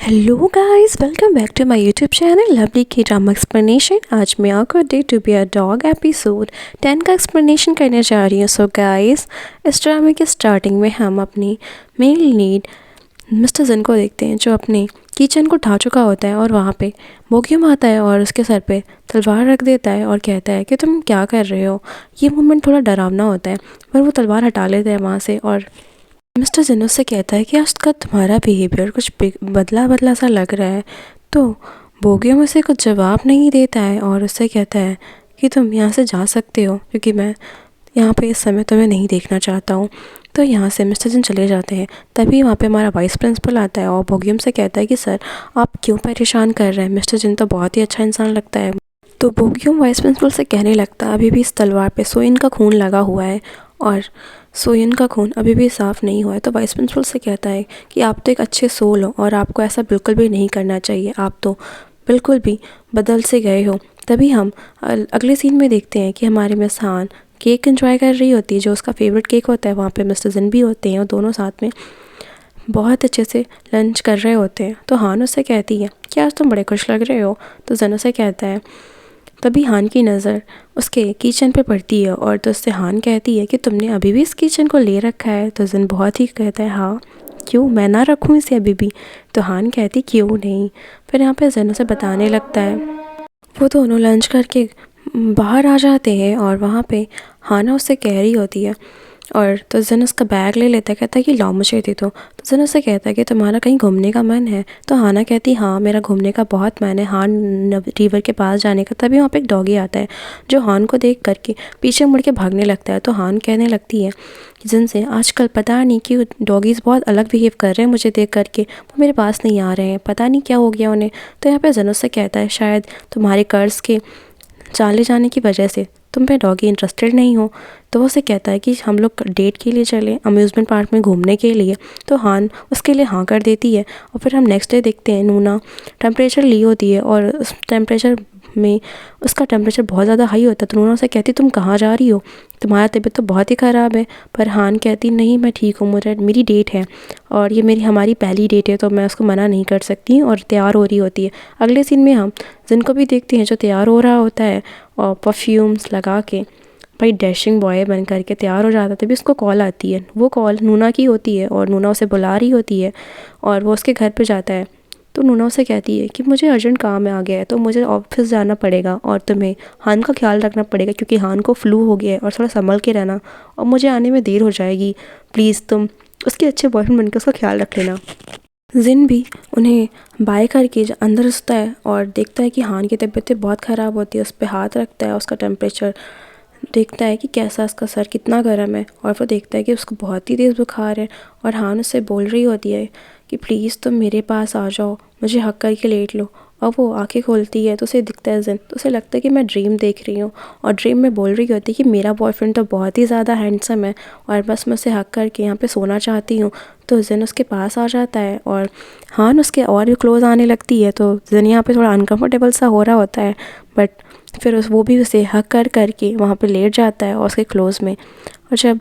Hello guys, welcome back to my YouTube channel Lovely की drama explanation. आज मैं आपको day to be a dog episode 10 का explanation करने जा रही हूँ। सो गाइस, इस ड्रामे के स्टार्टिंग में हम अपनी मेल नीड मिस्टर जिन को देखते हैं, जो अपने किचन को ढा चुका होता है और वहाँ पे बोक्यूम आता है और उसके सर पे तलवार रख देता है और कहता है कि तुम क्या कर रहे हो। ये मोमेंट थोड़ा डरावना होता है, पर वो तलवार हटा लेता है वहाँ से और मिस्टर जिन उससे कहता है कि आज का तुम्हारा बिहेवियर कुछ बदला बदला सा लग रहा है। तो बोगियम उसे कुछ जवाब नहीं देता है और उससे कहता है कि तुम यहाँ से जा सकते हो, क्योंकि मैं यहाँ पे इस समय तुम्हें नहीं देखना चाहता हूँ। तो यहाँ से मिस्टर जिन चले जाते हैं। तभी वहाँ पे हमारा वाइस प्रिंसिपल आता है और बोगियम से कहता है कि सर, आप क्यों परेशान कर रहे हैं, मिस्टर जिन तो बहुत ही अच्छा इंसान लगता है। तो बोगियम वाइस प्रिंसिपल से कहने लगता, अभी भी इस तलवार पे सोइन का खून लगा हुआ है और सोइन का खून अभी भी साफ़ नहीं हुआ है। तो वाइस प्रिंसिपल से कहता है कि आप तो एक अच्छे सोल हो और आपको ऐसा बिल्कुल भी नहीं करना चाहिए, आप तो बिल्कुल भी बदल से गए हो। तभी हम अगले सीन में देखते हैं कि हमारे मिस हान केक एंजॉय कर रही होती है, जो उसका फेवरेट केक होता है। वहाँ पे मिस्टर जिन भी होते हैं और दोनों साथ में बहुत अच्छे से लंच कर रहे होते हैं। तो हान उससे कहती है कि आज तुम बड़े खुश लग रहे हो। तो जन उसे कहता है, तभी हान की नज़र उसके किचन पे पड़ती है और तो उससे हान कहती है कि तुमने अभी भी इस किचन को ले रखा है। तो जिन बहुत ही कहता है, हाँ क्यों, मैं ना रखूँ इसे अभी भी। तो हान कहती क्यों नहीं। फिर यहाँ पे जिन उसे बताने लगता है। वो दोनों लंच करके बाहर आ जाते हैं और वहाँ पे हाना उससे कह रही होती है और तो जिन उसका बैग ले लेता है, कहता है कि लाओ मुझे दे दो। तो जिन उससे कहता है कि तुम्हारा कहीं घूमने का मन है। तो हाना कहती हाँ, मेरा घूमने का बहुत मन है हान, रिवर के पास जाने का। तभी वहाँ पे एक डॉगी आता है जो हान को देख करके पीछे मुड़ के भागने लगता है। तो हान कहने लगती है कि जिनसे आजकल पता नहीं कि डॉगीज़ बहुत अलग बिहेव कर रहे हैं मुझे देख करके, वो मेरे पास नहीं आ रहे हैं, पता नहीं क्या हो गया उन्हें। तो यहाँ पे जिन उससे कहता है, शायद तुम्हारे कर्ज के चले जाने की वजह से तुम पे डॉगी इंटरेस्टेड नहीं हो। तो वो उसे कहता है कि हम लोग डेट के लिए चलें, अम्यूज़मेंट पार्क में घूमने के लिए। तो हान उसके लिए हाँ कर देती है। और फिर हम नेक्स्ट डे देखते हैं, नूना टेम्परेचर ली होती है और उस टेम्परेचर में उसका टेम्परेचर बहुत ज़्यादा हाई होता है। तो नूना उसे कहती तुम कहाँ जा रही हो, तुम्हारा तबीयत तो बहुत ही ख़राब है। पर हान कहती नहीं, मैं ठीक हूँ, मेरी डेट है और ये हमारी पहली डेट है, तो मैं उसको मना नहीं कर सकती। और तैयार हो रही होती है। अगले सीन में हम जिनको भी देखते हैं जो तैयार हो रहा होता है और परफ्यूम्स लगा के भाई डैशिंग बॉय बन करके तैयार हो जाता है। तभी उसको कॉल आती है। वो कॉल नूना की होती है और नूना उसे बुला रही होती है और वो उसके घर पे जाता है। तो नूना उसे कहती है कि मुझे अर्जेंट काम आ गया है, तो मुझे ऑफिस जाना पड़ेगा और तुम्हें हान का ख्याल रखना पड़ेगा, क्योंकि हान को फ्लू हो गया है और थोड़ा संभल के रहना और मुझे आने में देर हो जाएगी। प्लीज़ तुम उसके अच्छे बॉयफ्रेंड बनकर उसका ख्याल रख लेना। जिन भी उन्हें बाय करके अंदर घुसता है और देखता है कि हान की तबीयत बहुत ख़राब होती है। उस पर हाथ रखता है, उसका टेम्परेचर देखता है कि कैसा, उसका सर कितना गर्म है और वो देखता है कि उसको बहुत ही तेज़ बुखार है। और हान उससे बोल रही होती है कि प्लीज़ तुम मेरे पास आ जाओ, मुझे हक करके लेट लो। और वो आंखें खोलती है तो उसे दिखता है जिन। तो उसे लगता है कि मैं ड्रीम देख रही हूँ और ड्रीम में बोल रही होती है कि मेरा बॉयफ्रेंड तो बहुत ही ज़्यादा हैंडसम है और बस मैं उसे हक करके यहाँ पे सोना चाहती हूँ। तो जिन उसके पास आ जाता है और हान उसके और भी क्लोज आने लगती है। तो जिन यहाँ पे थोड़ा अनकंफर्टेबल सा हो रहा होता है, बट फिर वो भी उसे हक कर करके वहाँ पे लेट जाता है और उसके क्लोज में। और जब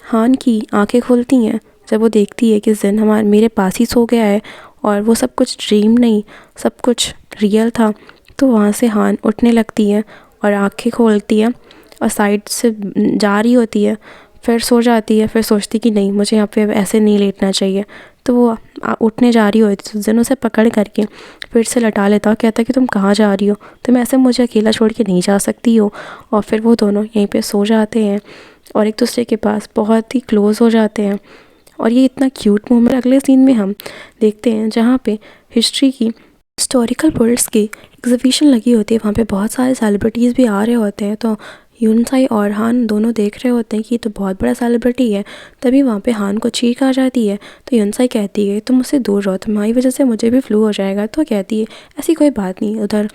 हान की आंखें खुलती हैं, जब वो देखती है कि जिन मेरे पास ही सो गया है और वो सब कुछ ड्रीम नहीं, सब कुछ रियल था, तो वहाँ से हान उठने लगती है और आंखें खोलती है और साइड से जा रही होती है। फिर सो जाती है, फिर सोचती कि नहीं, मुझे यहाँ पे ऐसे नहीं लेटना चाहिए। तो वो उठने जा रही होती, तो जिन उसे पकड़ करके फिर से लटा लेता और कहता कि तुम कहाँ जा रही हो, तुम ऐसे मुझे अकेला छोड़ के नहीं जा सकती हो। और फिर वो दोनों यहीं पे सो जाते हैं और एक दूसरे के पास बहुत ही क्लोज़ हो जाते हैं। और ये इतना क्यूट मोमेंट अगले सीन में हम देखते हैं, जहाँ पे हिस्ट्री की हिस्टोरिकल वर्ड्स की एग्जीबिशन लगी होती है। वहाँ पे बहुत सारे सेलिब्रिटीज़ भी आ रहे होते हैं। तो यूनसाई और हान दोनों देख रहे होते हैं कि ये तो बहुत बड़ा सेलिब्रिटी है। तभी वहाँ पे हान को चीख आ जाती है। तो यूनसाई कहती है तुम मुझसे दूर रहो, तुम्हारी वजह से मुझे भी फ्लू हो जाएगा। तो कहती है ऐसी कोई बात नहीं, उधर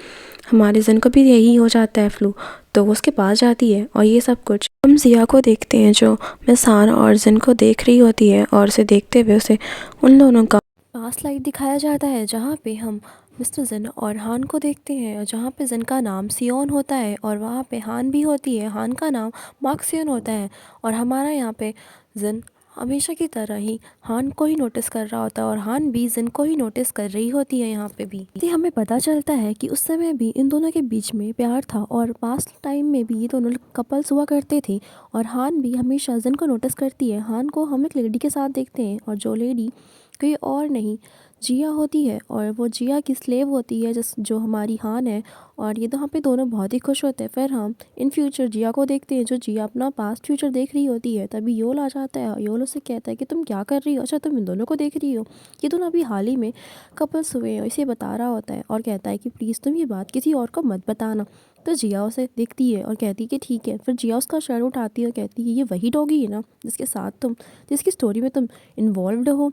हमारे जिन को भी यही हो जाता है फ्लू। तो वो उसके पास जाती है और ये सब कुछ हम जिया को देखते हैं, जो मिस हान और जिन को देख रही होती है और उसे देखते हुए उसे उन दोनों का पास्ट लाइफ दिखाया जाता है, जहाँ पे हम मिस्टर जिन और हान को देखते हैं और जहाँ पे जिन का नाम सियोन होता है और वहाँ पे हान भी होती है। हान का नाम मार्क सियोन होता है और हमारा यहाँ पे जिन हमेशा की तरह ही हान को ही नोटिस कर रहा होता है और हान भी जिन को ही नोटिस कर रही होती है यहाँ पे भी। ये हमें पता चलता है कि उस समय भी इन दोनों के बीच में प्यार था और पास्ट टाइम में भी ये दोनों कपल्स हुआ करते थे और हान भी हमेशा जिन को नोटिस करती है। हान को हम एक लेडी के साथ देखते हैं और जो लेडी कोई और नहीं जिया होती है और वो जिया की स्लेव होती है जो हमारी हान है। और ये तो यहाँ पे दोनों बहुत ही खुश होते हैं। फिर हम इन फ्यूचर जिया को देखते हैं जो जिया अपना पास्ट फ्यूचर देख रही होती है। तभी योल आ जाता है और योल उससे कहता है कि तुम क्या कर रही हो। अच्छा, तुम इन दोनों को देख रही हो, ये दोनों अभी हाल ही में कपल्स हुए हैं, इसे बता रहा होता है और कहता है कि प्लीज़ तुम ये बात किसी और को मत बताना। तो जिया उसे देखती है और कहती है कि ठीक है। फिर जिया उसका शर्ट उठाती है और कहती है ये वही डॉगी है ना जिसके साथ तुम, जिसकी स्टोरी में तुम इन्वॉल्व हो।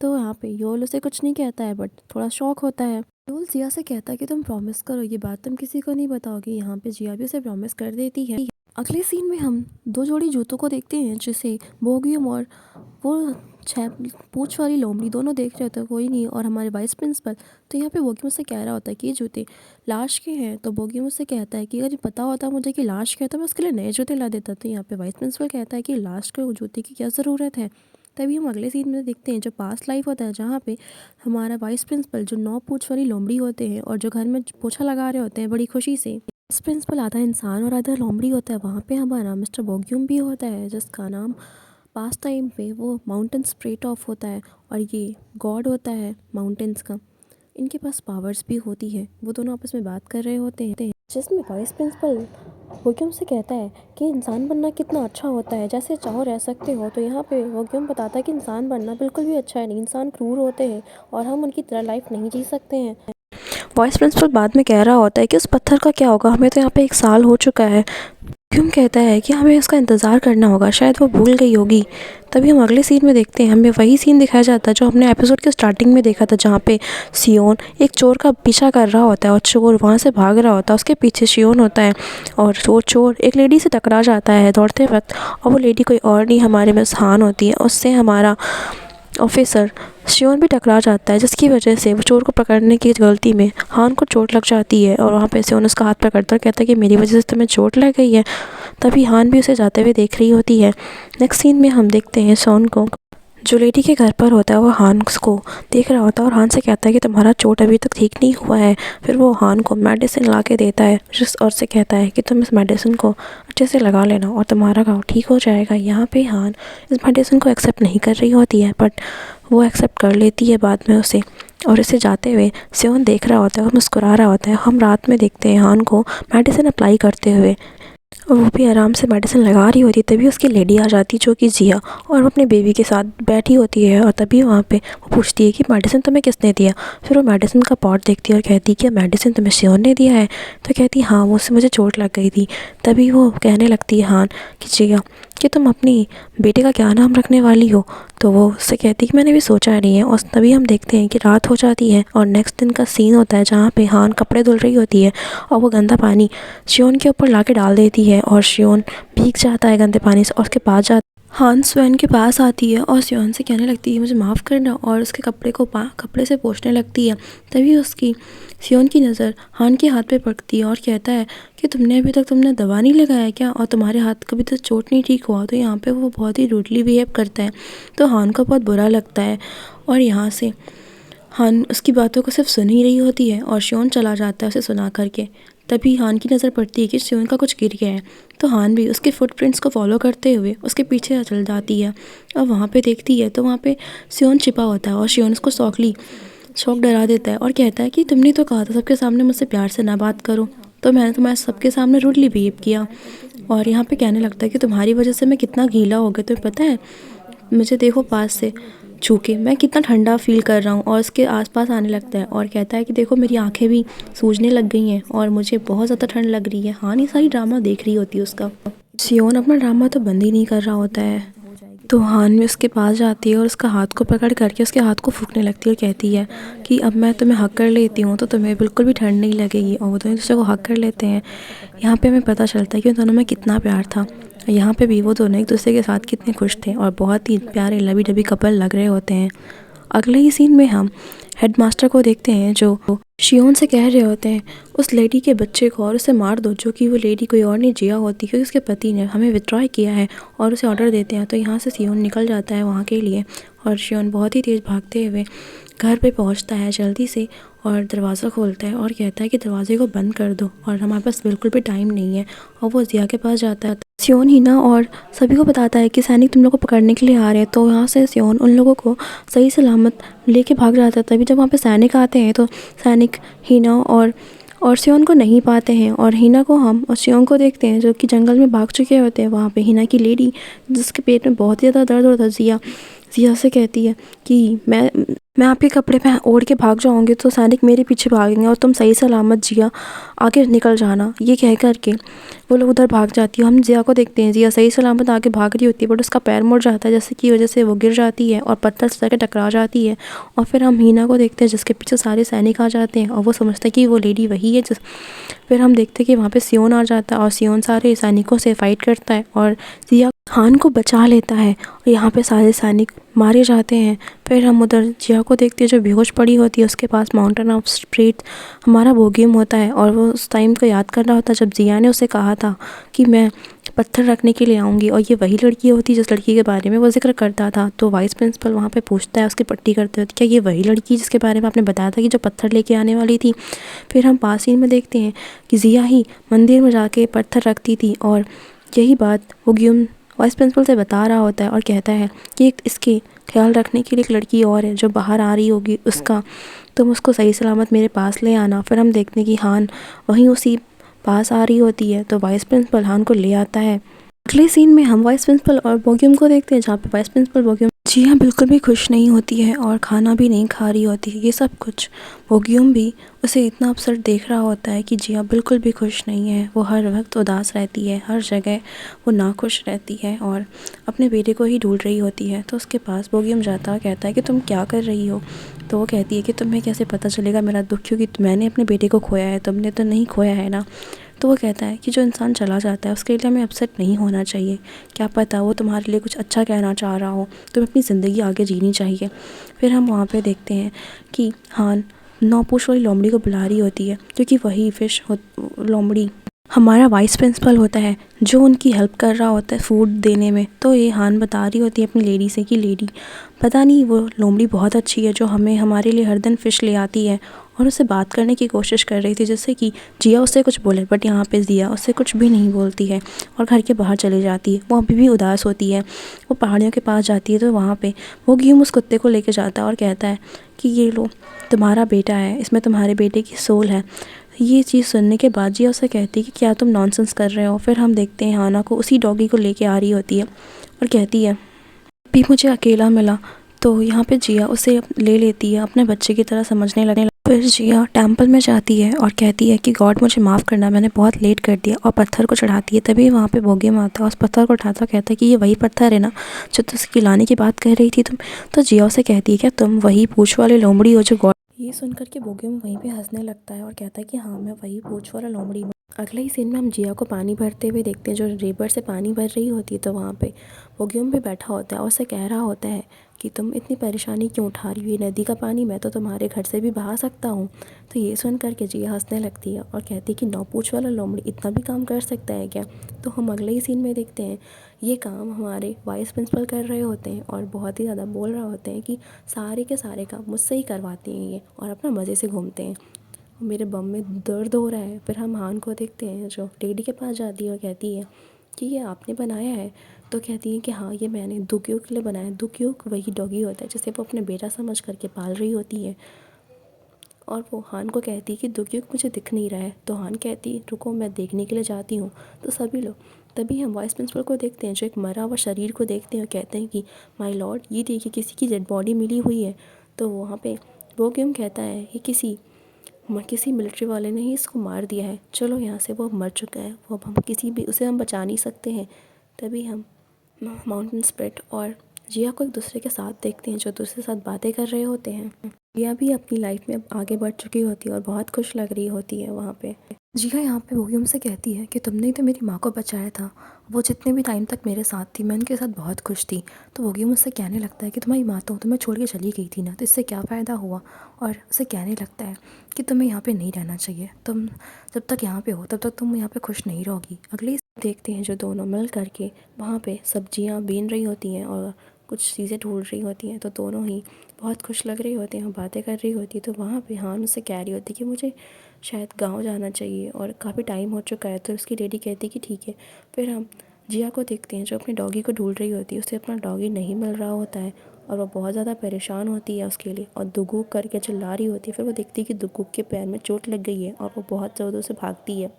तो यहाँ पे योल उसे कुछ नहीं कहता है बट थोड़ा शॉक होता है। योल जिया से कहता है कि तुम प्रॉमिस करो ये बात तुम किसी को नहीं बताओगी। यहाँ पे जिया भी उसे प्रॉमिस कर देती है। अगले सीन में हम दो जोड़ी जूतों को देखते हैं जिसे बोगियम और वो छह पूंछ वाली लोमड़ी दोनों देख रहे होते हैं, कोई नहीं। और हमारे वाइस प्रिंसिपल तो यहाँ पे बोगियम उससे कह रहा होता है कि ये जूते लाश के हैं। तो बोगियम उससे कहता है कि अगर पता होता मुझे कि लाश के हैं तो मैं उसके लिए नए जूते ला देता। तो यहाँ पे वाइस प्रिंसिपल कहता है कि लाश के जूते की क्या ज़रूरत है। तभी हम अगले सीन में देखते हैं जो पास्ट लाइफ होता है जहाँ पे हमारा वाइस प्रिंसिपल जो 9 पूंछ वाली लोमड़ी होते हैं और जो घर में पोछा लगा रहे होते हैं बड़ी खुशी से। वाइस प्रिंसिपल आधा इंसान और आधा लोमड़ी होता है। वहाँ पे हमारा मिस्टर बोग्यूम भी होता है जिसका नाम पास्ट टाइम पे वो माउंटेन स्प्रेट ऑफ होता है और ये गॉड होता है माउंटेन्स का। इनके पास पावर्स भी होती है। वो दोनों आपस में बात कर रहे होते हैं जिसमें वाइस प्रिंसिपल वोग्यूम से कहता है कि इंसान बनना कितना अच्छा होता है, जैसे चाहो रह सकते हो। तो यहाँ पे वोग्यूम बताता है कि इंसान बनना बिल्कुल भी अच्छा है नहीं, इंसान क्रूर होते हैं और हम उनकी तरह लाइफ नहीं जी सकते हैं। वाइस प्रिंसिपल बाद में कह रहा होता है कि उस पत्थर का क्या होगा, हमें तो यहाँ पे 1 साल हो चुका है। वोग्यूम कहता है कि हमें उसका इंतज़ार करना होगा, शायद वो भूल गई होगी। तभी हम अगले सीन में देखते हैं, हमें वही सीन दिखाया जाता है जो हमने एपिसोड के स्टार्टिंग में देखा था जहाँ पे सियोन एक चोर का पीछा कर रहा होता है और चोर वहाँ से भाग रहा होता है। उसके पीछे सियोन होता है और वो चोर एक लेडी से टकरा जाता है दौड़ते वक्त और वो लेडी कोई और नहीं हमारे मिस हान होती है। उससे हमारा ऑफिसर सियोन भी टकरा जाता है जिसकी वजह से वो चोर को पकड़ने की गलती में हान को चोट लग जाती है और वहाँ पे सियोन उसका हाथ पकड़ता है, कहता है कि मेरी वजह से तुम्हें चोट लग गई है। तभी हान भी उसे जाते हुए देख रही होती है। नेक्स्ट सीन में हम देखते हैं सोन को जो लेडी के घर पर होता है। वो हान को देख रहा होता है और हान से कहता है कि तुम्हारा चोट अभी तक ठीक नहीं हुआ है। फिर वो हान को मेडिसिन ला के देता है और से कहता है कि तुम इस मेडिसिन को अच्छे से लगा लेना और तुम्हारा घाव ठीक हो जाएगा। यहाँ पे हान इस मेडिसिन को एक्सेप्ट नहीं कर रही होती है बट वो एक्सेप्ट कर लेती है बाद में उसे। और इसे जाते हुए सियोन देख रहा होता है और मुस्कुरा रहा होता है। हम रात में देखते हैं हान को मेडिसिन अप्लाई करते हुए और वो भी आराम से मेडिसिन लगा रही होती। तभी उसकी लेडी आ जाती जो कि जिया, और वो अपने बेबी के साथ बैठी होती है और तभी वहाँ पे वो पूछती है कि मेडिसिन तुम्हें किसने दिया। फिर वो मेडिसिन का पॉट देखती है और कहती है कि मेडिसिन तुम्हें सियोन ने दिया है। तो कहती हाँ, वो उससे मुझे चोट लग गई थी। तभी वो कहने लगती है हान कि जिया कि तुम अपनी बेटे का क्या नाम रखने वाली हो। तो वो उससे कहती है कि मैंने भी सोचा नहीं है। और तभी हम देखते हैं कि रात हो जाती है और नेक्स्ट दिन का सीन होता है जहाँ पे हान कपड़े धुल रही होती है और वो गंदा पानी सियोन के ऊपर ला के डाल देती है और सियोन भीग जाता है गंदे पानी से और उसके पास जाता हान स्वयं के पास आती है और सियोन से कहने लगती है मुझे माफ़ करना और उसके कपड़े को कपड़े से पोंछने लगती है। तभी उसकी सियोन की नज़र हान के हाथ पे पड़ती है और कहता है कि तुमने अभी तक तुमने दवा नहीं लगाया क्या और तुम्हारे हाथ कभी तक चोट नहीं ठीक हुआ। तो यहाँ पे वो बहुत ही रूडली बिहेव करता है तो हान को बहुत बुरा लगता है और यहाँ से हान उसकी बातों को सिर्फ सुन ही रही होती है और सियोन चला जाता है उसे सुना करके। तभी हान की नज़र पड़ती है कि सियोन का कुछ गिर गया है। तो हान भी उसके फुटप्रिंट्स को फॉलो करते हुए उसके पीछे चल जाती है और वहाँ पे देखती है तो वहाँ पे सियोन छिपा होता है और सियोन उसको शौक डरा देता है और कहता है कि तुमने तो कहा था सबके सामने मुझसे प्यार से ना बात करो, तो मैंने तुम्हारे सबके सामने रूडली बिहेव किया। और यहाँ पे कहने लगता है कि तुम्हारी वजह से मैं कितना गीला हो गया, तुम्हें पता है, मुझे देखो पास से छू के मैं कितना ठंडा फील कर रहा हूँ। और उसके आसपास आने लगता है और कहता है कि देखो मेरी आंखें भी सूजने लग गई हैं और मुझे बहुत ज़्यादा ठंड लग रही है। हाँ, ये सारी ड्रामा देख रही होती है उसका। सियोन अपना ड्रामा तो बंद ही नहीं कर रहा होता है तो हान भी उसके पास जाती है और उसका हाथ को पकड़ करके उसके हाथ को फूंकने लगती है और कहती है कि अब मैं तुम्हें हक कर लेती हूँ तो तुम्हें बिल्कुल भी ठंड नहीं लगेगी। और वो दोनों दूसरे को हक कर लेते हैं। यहाँ पे हमें पता चलता है कि उन दोनों में कितना प्यार था। यहाँ पे भी वो दोनों एक दूसरे के साथ कितने खुश थे और बहुत ही प्यारे लवी डबी कपल लग रहे होते हैं। अगले ही सीन में हम हेडमास्टर को देखते हैं जो शियोन से कह रहे होते हैं उस लेडी के बच्चे को और उसे मार दो, जो कि वो लेडी कोई और नहीं जिया होती क्योंकि उसके पति ने हमें विथड्रॉ किया है, और उसे ऑर्डर देते हैं। तो यहाँ से शियोन निकल जाता है वहाँ के लिए, और शियोन बहुत ही तेज़ भागते हुए घर पे पहुँचता है जल्दी से और दरवाज़ा खोलता है और कहता है कि दरवाजे को बंद कर दो और हमारे पास बिल्कुल भी टाइम नहीं है। और वो जिया के पास जाता है। सियोन हिना और सभी को बताता है कि सैनिक तुम लोग को पकड़ने के लिए आ रहे हैं। तो यहाँ से सियोन उन लोगों को सही सलामत लेके भाग जाता है। तभी जब वहाँ पे सैनिक आते हैं तो सैनिक हिना और सियोन को नहीं पाते हैं, और हिना को हम और सियोन को देखते हैं जो कि जंगल में भाग चुके होते हैं। वहाँ पे हिना की लेडी जिसके पेट में बहुत ही ज़्यादा दर्द होता है, जिया से कहती है कि मैं आपके कपड़े पे ओढ़ के भाग जाऊंगी तो सैनिक मेरे पीछे भागेंगे और तुम सही सलामत जिया आगे निकल जाना। ये कह कर के वो लोग उधर भाग जाती है। हम जिया को देखते हैं, जिया सही सलामत आगे भाग रही होती है बट उसका पैर मुड़ जाता है जिससे की वजह से वो गिर जाती है और पत्थर से जाके टकरा जाती है। और फिर हम हीना को देखते हैं जिसके पीछे सारे सैनिक आ जाते हैं और वो समझते हैं कि वो लेडी वही है फिर हम देखते हैं कि वहाँ पे सियोन आ जाता है और सियोन सारे सैनिकों से फाइट करता है और जिया हान को बचा लेता है और यहाँ पे सारे सैनिक मारे जाते हैं। फिर हम उधर जिया को देखते हैं जो बेहोश पड़ी होती है, उसके पास माउंटेन ऑफ स्प्रिट हमारा बोगियम होता है और वो उस टाइम को याद कर रहा होता है जब जिया ने उसे कहा था कि मैं पत्थर रखने के लिए आऊँगी, और ये वही लड़की होती है जिस लड़की के बारे में वो जिक्र करता था। तो वाइस प्रिंसिपल वहाँ पे पूछता है उसकी पट्टी करते हुए, क्या ये वही लड़की जिसके बारे में आपने बताया था कि जो पत्थर लेके आने वाली थी। फिर हम पास ही में देखते हैं कि जिया ही मंदिर में जाके पत्थर रखती थी, और यही बात बोगियम वाइस प्रिंसिपल से बता रहा होता है और कहता है कि इसके ख्याल रखने के लिए एक लड़की और है जो बाहर आ रही होगी, उसका तुम उसको सही सलामत मेरे पास ले आना। फिर हम देखते हैं कि हान वहीं उसी पास आ रही होती है, तो वाइस प्रिंसिपल हान को ले आता है। अगले सीन में हम वाइस प्रिंसिपल और बोगियम को देखते हैं जहाँ पे वाइस प्रिंसिपल बोगियम जी हाँ बिल्कुल भी खुश नहीं होती है और खाना भी नहीं खा रही होती है। ये सब कुछ बोगियम भी उसे इतना अपसेट देख रहा होता है कि जिया बिल्कुल भी खुश नहीं है। वो हर वक्त उदास रहती है, हर जगह वो नाखुश रहती है और अपने बेटे को ही ढूंढ रही होती है। तो उसके पास बोगियम जाता कहता है कि तुम क्या कर रही हो। तो वो कहती है कि तुम्हें कैसे पता चलेगा मेरा दुख, क्योंकि मैंने अपने बेटे को खोया है, तुमने तो नहीं खोया है ना। तो वो कहता है कि जो इंसान चला जाता है उसके लिए हमें अपसेट नहीं होना चाहिए, क्या पता वो तुम्हारे लिए कुछ अच्छा कहना चाह रहा हो, तुम्हें अपनी ज़िंदगी आगे जीनी चाहिए। फिर हम वहाँ पे देखते हैं कि हान नौपूछ वाली लोमड़ी को बुला रही होती है क्योंकि वही लोमड़ी हमारा वाइस प्रिंसिपल होता है जो उनकी हेल्प कर रहा होता है फूड देने में। तो ये हान बता रही होती है अपनी लेडी से कि लेडी पता नहीं वो लोमड़ी बहुत अच्छी है जो हमें हमारे लिए हर दिन फ़िश ले आती है, और उससे बात करने की कोशिश कर रही थी जिससे कि जिया उससे कुछ बोले, बट यहाँ पे जिया उससे कुछ भी नहीं बोलती है और घर के बाहर चली जाती है। वो अभी भी उदास होती है। वो पहाड़ियों के पास जाती है तो वहाँ पे वो गियूम उस कुत्ते को लेके जाता है और कहता है कि ये लो तुम्हारा बेटा है, इसमें तुम्हारे बेटे की सोल है। ये चीज़ सुनने के बाद जिया उसे कहती है कि क्या तुम नॉनसेंस कर रहे हो। फिर हम देखते हैं हाना को उसी डॉगी को लेके आ रही होती है और कहती है भी मुझे अकेला मिला। तो यहाँ पे जिया उसे ले लेती है, अपने बच्चे की तरह समझने लगने। फिर जिया टेंपल में जाती है और कहती है कि गॉड मुझे माफ़ करना, मैंने बहुत लेट कर दिया, और पत्थर को चढ़ाती है। तभी वहाँ पे बोगियम आता है, उस पत्थर को उठाता कहता है कि ये वही पत्थर है ना जो तुम उसकी लाने की बात कर रही थी तुम। तो जिया उसे कहती है क्या तुम वही पूछ वाले लोमड़ी हो जो गॉड। ये सुनकर के बोगियम वहीं पे हंसने लगता है और कहता है कि हाँ मैं वही पूछ वाला लोमड़ी हूँ। अगले ही सीन में हम जिया को पानी भरते हुए देखते हैं, जो रिवर से पानी भर रही होती है। तो वहाँ पे बोगियम भी बैठा होता है और उसे कह रहा होता है कि तुम इतनी परेशानी क्यों उठा रही हो, ये नदी का पानी मैं तो तुम्हारे घर से भी बहा सकता हूँ। तो ये सुन कर के जिया हंसने लगती है और कहती है कि नौपूछ वाला लोमड़ी इतना भी काम कर सकता है क्या। तो हम अगले ही सीन में देखते हैं ये काम हमारे वाइस प्रिंसिपल कर रहे होते हैं और बहुत ही ज़्यादा बोल रहे होते हैं कि सारे के सारे काम मुझसे ही करवाते हैं ये, और अपना मज़े से घूमते हैं। मेरे बम में दर्द हो रहा है। फिर हम हान को देखते हैं जो लेडी के पास जाती है और कहती है कि ये आपने बनाया है। तो कहती है कि हाँ ये मैंने दुक्यूक के लिए बनाया है। दुक्यूक वही डॉगी होता है जिसे वो अपने बेटा समझ करके पाल रही होती है। और वो हान को कहती है कि दुक्यूक मुझे दिख नहीं रहा है। तो हान कहती है रुको मैं देखने के लिए जाती हूँ। तो सभी लोग तभी हम वाइस प्रिंसिपल को देखते हैं जो एक मरा हुआ शरीर को देखते हैं और कहते हैं कि माय लॉर्ड ये देखिए किसी की डेड बॉडी मिली हुई है। तो वहाँ पे वो क्यों कहता है कि किसी मिलिट्री वाले ने ही इसको मार दिया है, चलो यहाँ से, वो अब मर चुका है, वो अब हम किसी भी उसे हम बचा नहीं सकते हैं। तभी हम माउंटेन स्प्रिट और जिया को एक दूसरे के साथ देखते हैं जो दूसरे के साथ बातें कर रहे होते हैं। जिया भी अपनी लाइफ में अब आगे बढ़ चुकी होती है और बहुत खुश लग रही होती है वहाँ पे। जिया यहाँ पे बोगियम से कहती है कि तुमने ही तो मेरी माँ को बचाया था। वो जितने भी टाइम तक मेरे साथ थी मैं उनके साथ बहुत खुश थी। तो बोगियम उससे कहने लगता है कि तुम्हारी माँ तो तुम्हें छोड़ के चली गई थी ना, तो इससे क्या फ़ायदा हुआ। और उसे कहने लगता है कि तुम्हें यहाँ पे नहीं रहना चाहिए, तुम जब तक यहाँ पे हो तब तक तुम यहाँ पे खुश नहीं रहोगी। अगली देखते हैं जो दोनों मिल करके वहाँ पे सब्जियाँ बीन रही होती हैं और कुछ चीज़ें ढूंढ रही होती हैं। तो दोनों ही बहुत खुश लग रही होती हैं और बातें कर रही होती है। तो वहाँ पे हान उससे कह रही होती है कि मुझे शायद गाँव जाना चाहिए और काफ़ी टाइम हो चुका है। तो उसकी डैडी कहती है कि ठीक है। फिर हम जिया को देखते हैं जो अपने डॉगी को ढूंढ रही होती है, उसे अपना डॉगी नहीं मिल रहा होता है और वो बहुत ज़्यादा परेशान होती है उसके लिए और दुगुक करके चिल्ला रही होती है। फिर वो देखती है कि दुगुक के पैर में चोट लग गई है और वो बहुत ज़ोरों से भागती है,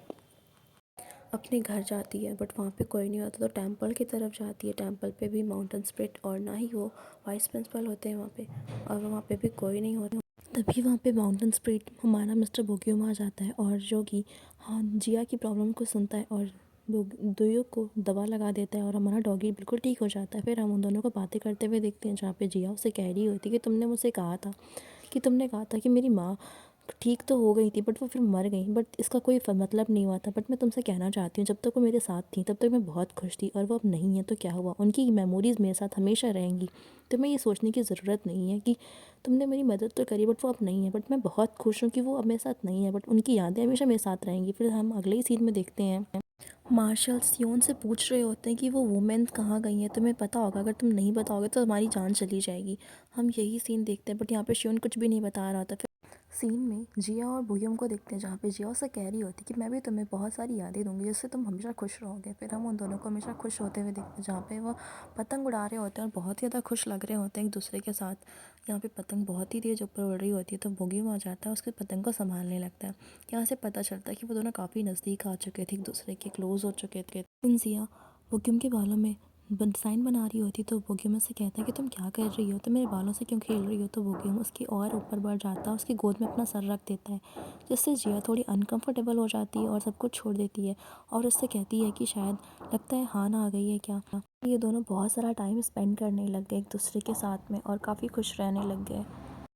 अपने घर जाती है। बट वहाँ पे कोई नहीं होता तो टेंपल की तरफ जाती है। टेंपल पे भी माउंटेन स्प्रिट और ना ही वो वाइस प्रिंसिपल होते हैं वहाँ पे, और वहाँ पे भी कोई नहीं होता। तभी वहाँ पे माउंटेन स्प्रिट हमारा मिस्टर बोगियम आ जाता है और जो कि हाँ जिया की प्रॉब्लम को सुनता है और दोनों को दवा लगा देता है और हमारा डॉगी बिल्कुल ठीक हो जाता है। फिर हम उन दोनों को बातें करते हुए देखते हैं जहाँ पे जिया उससे कह रही होती है कि तुमने कहा था कि मेरी माँ ठीक तो हो गई थी बट वो फिर मर गई, बट इसका कोई मतलब नहीं हुआ था। बट मैं तुमसे कहना चाहती हूँ जब तक वो मेरे साथ थी तब तक मैं बहुत खुश थी और वो अब नहीं है तो क्या हुआ, उनकी मेमोरीज़ मेरे साथ हमेशा रहेंगी। तो मैं ये सोचने की ज़रूरत नहीं है कि तुमने मेरी मदद तो करी बट वो अब नहीं है। बट मैं बहुत खुश हूँ कि वो अब मेरे साथ नहीं है, बट उनकी यादें हमेशा मेरे साथ रहेंगी। फिर हम अगले ही सीन में देखते हैं मार्शल सियोन से पूछ रहे होते हैं कि वो वुमेन कहाँ गई हैं, तुम्हें पता होगा, अगर तुम नहीं बताओगे तो हमारी जान चली जाएगी। हम यही सीन देखते हैं बट यहाँ पे शियोन कुछ भी नहीं बता रहा था। फिर सीन में जिया और बोगियम को देखते हैं जहाँ पे जिया उससे कह रही होती कि मैं भी तुम्हें बहुत सारी यादें दूंगी जिससे तुम हमेशा खुश रहोगे। फिर हम उन दोनों को हमेशा खुश होते हुए देखते हैं जहाँ पे वो पतंग उड़ा रहे होते हैं और बहुत ही ज़्यादा खुश लग रहे होते हैं एक दूसरे के साथ। यहाँ पे पतंग बहुत ही तेज़ ऊपर उड़ रही होती है तो बोगियम आ जाता है उसके पतंग को संभालने लगता है। यहाँ से पता चलता है कि वो दोनों काफ़ी नज़दीक आ चुके थे, एक दूसरे के क्लोज हो चुके थे। जिया बोगियम के बालों में डिज़ाइन बना रही होती तो बोगियम उससे कहता है कि तुम क्या कर रही हो, तो मेरे बालों से क्यों खेल रही हो। तो बोगियम उसकी और ऊपर बढ़ जाता है, उसकी गोद में अपना सर रख देता है जिससे जिया थोड़ी अनकंफर्टेबल हो जाती है और सब कुछ छोड़ देती है और उससे कहती है कि शायद लगता है हान आ गई है क्या। ये दोनों बहुत सारा टाइम स्पेंड करने लग गए एक दूसरे के साथ में और काफ़ी खुश रहने लग गए।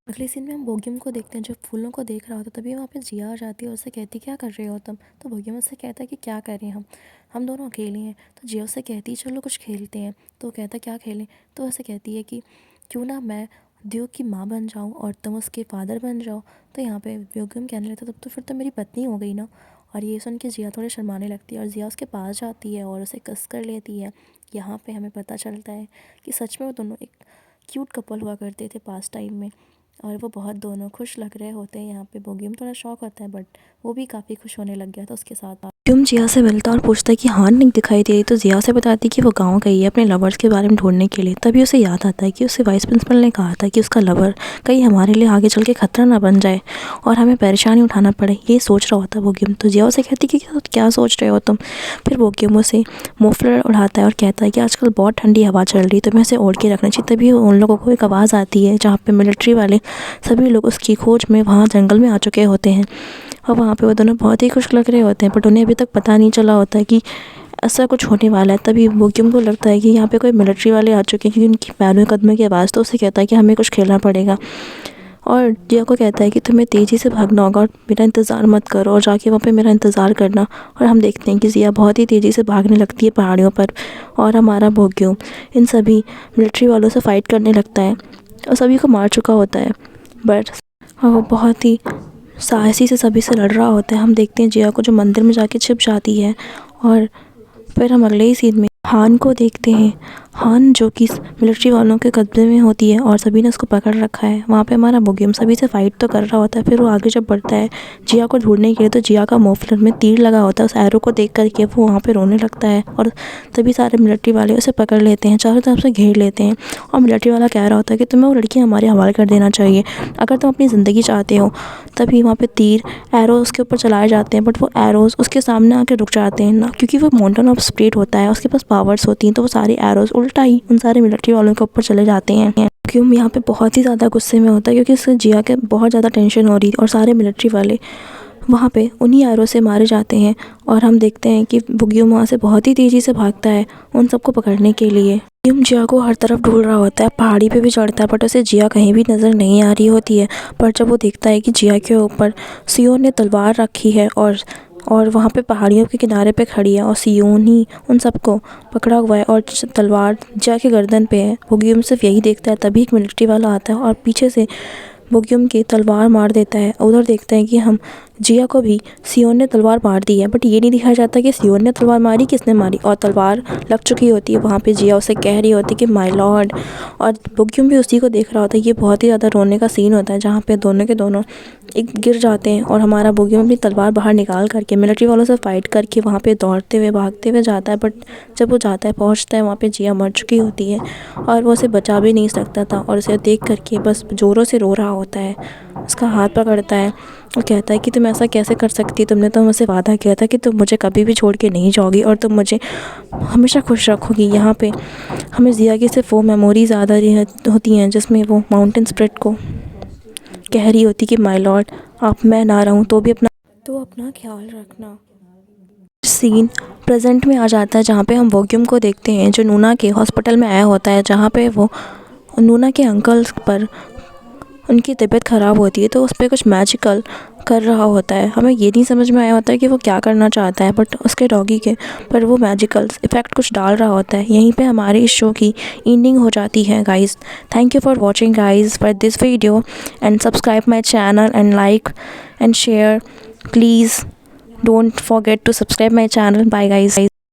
अगले सीन में हम बोगियम को देखते हैं जो फूलों को देख रहा होता है। तभी वहाँ पे जिया आ जाती है और उससे कहती क्या कर रहे हो तुम। तो बोगियम उससे कहता है कि क्या करें हम दोनों अकेले हैं। तो जिया उससे कहती है चलो कुछ खेलते हैं। तो कहता क्या खेलें। तो उससे कहती है कि क्यों ना मैं ड्यूक की माँ बन जाऊँ और तुम उसके फादर बन जाओ। तो यहाँ पे बोगियम कहने लगता तब तो फिर तो मेरी पत्नी हो गई ना। और ये सुन के जिया थोड़े शर्माने लगती है और जिया उसके पास जाती है और उसे कस कर लेती है। यहाँ पे हमें पता चलता है कि सच में वो दोनों एक क्यूट कपल हुआ करते थे पास टाइम में और वो बहुत दोनों खुश लग रहे होते हैं। यहाँ पे बोगियम थोड़ा शौक होता है बट वो भी काफ़ी खुश होने लग गया था उसके साथ। बोगियम जिया से मिलता और पूछता है कि हान नहीं दिखाई दे रही। तो जिया से बताती कि वो गांव गई है अपने लवर्स के बारे में ढूंढने के लिए। तभी उसे याद आता है कि उसे वाइस प्रिंसिपल ने कहा था कि उसका लवर कहीं हमारे लिए आगे चल के खतरा ना बन जाए और हमें परेशानी उठाना पड़े। ये सोच रहा होता है बोगियम। तो जिया उसे कहती कि क्या सोच रहे हो तुम। फिर बोगियम उसे मोफलर उड़ाता है और कहता है कि आजकल बहुत ठंडी हवा चल रही तो मैं इसे ओढ़ के रखना चाहिए। तभी उन लोगों को एक आवाज़ आती है जहाँ पे मिलिट्री वाले सभी लोग उसकी खोज में वहाँ जंगल में आ चुके होते हैं और वहाँ पे वो दोनों बहुत ही खुश लग रहे होते हैं बट उन्हें अभी तक पता नहीं चला होता है कि ऐसा कुछ होने वाला है। तभी बोगियम को लगता है कि यहाँ पे कोई मिलिट्री वाले आ चुके हैं क्योंकि उनकी पैरों कदमों की आवाज़। तो उसे कहता है कि हमें कुछ खेलना पड़ेगा और जिया को कहता है कि तुम्हें तेज़ी से भागना होगा और मेरा इंतज़ार मत करो और जाके वहाँ पे मेरा इंतज़ार करना। और हम देखते हैं कि जिया बहुत ही तेज़ी से भागने लगती है पहाड़ियों पर और हमारा बोगियम इन सभी मिलिट्री वालों से फ़ाइट करने लगता है और सभी को मार चुका होता है बट वो बहुत ही साहसी से सभी से लड़ रहा होता है। हम देखते हैं जिया को जो मंदिर में जाके छिप जाती है और फिर हम अगले ही सीन में हान को देखते हैं। हान जो कि मिलिट्री वालों के कब्जे में होती है और सभी ने उसको पकड़ रखा है। वहाँ पे हमारा बोगियम सभी से फ़ाइट तो कर रहा होता है। फिर वो आगे जब बढ़ता है जिया को ढूंढने के लिए तो जिया का मोफलर में तीर लगा होता है। उस एरो को देख करके वो वहाँ पे रोने लगता है और तभी सारे मिलिट्री वाले उसे पकड़ लेते हैं, चारों तरफ से घेर लेते हैं और मिलिट्री वाला कह रहा होता है कि तुम्हें वो लड़की हमारे हवाले कर देना चाहिए अगर तुम अपनी ज़िंदगी चाहते हो। तभी वहाँ पे तीर एरो उसके ऊपर चलाए जाते हैं बट वो एरोज़ उसके सामने आके रुक जाते हैं ना, क्योंकि वो माउंटेन ऑफ स्प्रिट होता है, उसके पास पावर्स होती हैं। तो वो सारे एरोज़ उल्टा ही उन सारे मिलिट्री वालों के ऊपर चले जाते हैं। क्यों यहाँ पे बहुत ही ज़्यादा गुस्से में होता है क्योंकि उससे जिया के बहुत ज़्यादा टेंशन हो रही थी और सारे मिलिट्री वाले वहाँ पे उन्हीं एरो से मारे जाते हैं। और हम देखते हैं कि बोगियम वहाँ से बहुत ही तेज़ी से भागता है उन सबको पकड़ने के लिए। बोगियम जिया को हर तरफ ढूंढ रहा होता है, पहाड़ी पे भी चढ़ता है बट उसे जिया कहीं भी नज़र नहीं आ रही होती है। पर जब वो देखता है कि जिया के ऊपर सियोन ने तलवार रखी है और और वहाँ पे पहाड़ियों के किनारे पे खड़ी है और सियोन ही उन सबको पकड़ा हुआ है और तलवार जिया के गर्दन पे है। बोगीम सिर्फ यही देखता है, तभी एक मिलिट्री वाला आता है और पीछे से बोगीम की तलवार मार देता है। उधर देखते हैं कि हम जिया को भी सियोन ने तलवार मार दी है, बट ये नहीं दिखाया जाता कि सियोन ने तलवार मारी किसने मारी, और तलवार लग चुकी होती है। वहाँ पे जिया उसे कह रही होती है कि माय लॉर्ड, और बोगीम भी उसी को देख रहा होता है। ये बहुत ही ज़्यादा रोने का सीन होता है जहाँ पे दोनों के दोनों एक गिर जाते हैं और हमारा बोगीम अपनी तलवार बाहर निकाल करके मिलिट्री वालों से फाइट करके वहाँ पे दौड़ते हुए भागते हुए जाता है। बट जब वो जाता है, पहुँचता है, वहाँ पे जिया मर चुकी होती है और वो उसे बचा भी नहीं सकता था और उसे देख करके बस ज़ोरों से रो रहा होता है। उसका हाथ पकड़ता है और कहता है कि तुम ऐसा कैसे कर सकती, तुमने तो मुझसे वादा किया था कि तुम मुझे कभी भी छोड़ के नहीं जाओगी और तुम मुझे हमेशा खुश रखोगी। यहाँ पे हमें जिया की सिर्फ वो मेमोरीज याद आ रही होती हैं जिसमें वो माउंटेन स्प्रिट को कह रही होती कि माय लॉर्ड, आप मैं ना रहूँ तो भी अपना ख्याल रखना। सीन प्रेजेंट में आ जाता है जहाँ पे हम बोगीम को देखते हैं जो नूना के हॉस्पिटल में आया होता है, जहाँ पे वो नूना के अंकल पर उनकी तबीयत ख़राब होती है तो उस पर कुछ मैजिकल कर रहा होता है। हमें ये नहीं समझ में आया होता है कि वो क्या करना चाहता है, बट उसके डॉगी के पर वो मैजिकल इफ़ेक्ट कुछ डाल रहा होता है। यहीं पे हमारे इस शो की एंडिंग हो जाती है guys. Thank you for watching guys for this video and subscribe my channel and like and share, please don't forget to subscribe my channel. Bye guys.